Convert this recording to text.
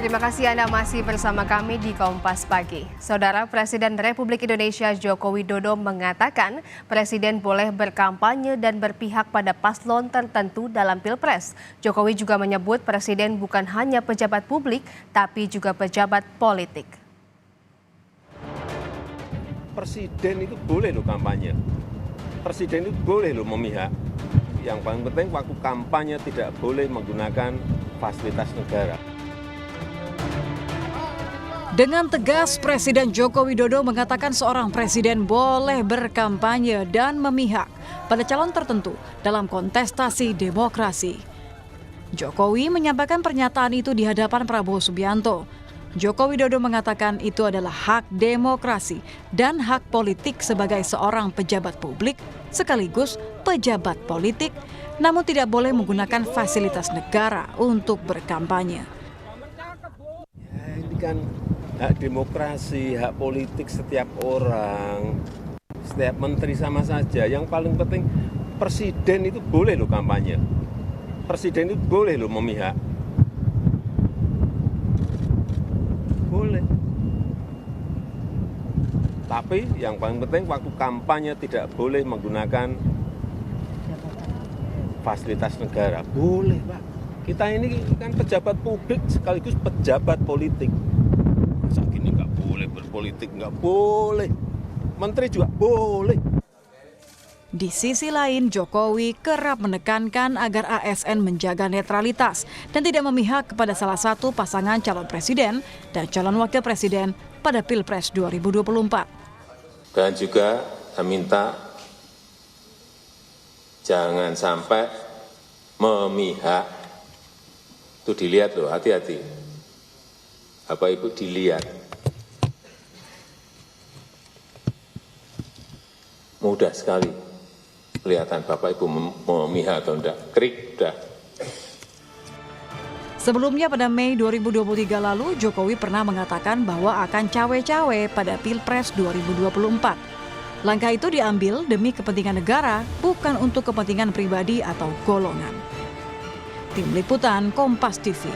Terima kasih Anda masih bersama kami di Kompas Pagi. Saudara Presiden Republik Indonesia Joko Widodo mengatakan Presiden boleh berkampanye dan berpihak pada paslon tertentu dalam Pilpres. Jokowi juga menyebut Presiden bukan hanya pejabat publik, tapi juga pejabat politik. Presiden itu boleh loh kampanye. Presiden itu boleh loh memihak. Yang paling penting waktu kampanye tidak boleh menggunakan fasilitas negara. Dengan tegas, Presiden Joko Widodo mengatakan seorang presiden boleh berkampanye dan memihak pada calon tertentu dalam kontestasi demokrasi. Jokowi menyampaikan pernyataan itu di hadapan Prabowo Subianto. Joko Widodo mengatakan itu adalah hak demokrasi dan hak politik sebagai seorang pejabat publik sekaligus pejabat politik, namun tidak boleh menggunakan fasilitas negara untuk berkampanye. Ya, ini kan hak demokrasi, hak politik setiap orang, setiap menteri sama saja. Yang paling penting presiden itu boleh loh kampanye. Presiden itu boleh loh memihak. Boleh. Tapi yang paling penting waktu kampanye tidak boleh menggunakan fasilitas negara. Boleh, Pak. Kita ini kan pejabat publik sekaligus pejabat politik. Masa gini nggak boleh berpolitik, nggak boleh. Menteri juga boleh. Di sisi lain, Jokowi kerap menekankan agar ASN menjaga netralitas dan tidak memihak kepada salah satu pasangan calon presiden dan calon wakil presiden pada Pilpres 2024. Dan juga saya minta jangan sampai memihak. Itu dilihat loh, hati-hati. Bapak Ibu dilihat. Mudah sekali kelihatan Bapak Ibu memihak atau enggak. Krik, udah. Sebelumnya pada Mei 2023 lalu, Jokowi pernah mengatakan bahwa akan cawe-cawe pada Pilpres 2024. Langkah itu diambil demi kepentingan negara, bukan untuk kepentingan pribadi atau golongan. Tim Liputan Kompas TV.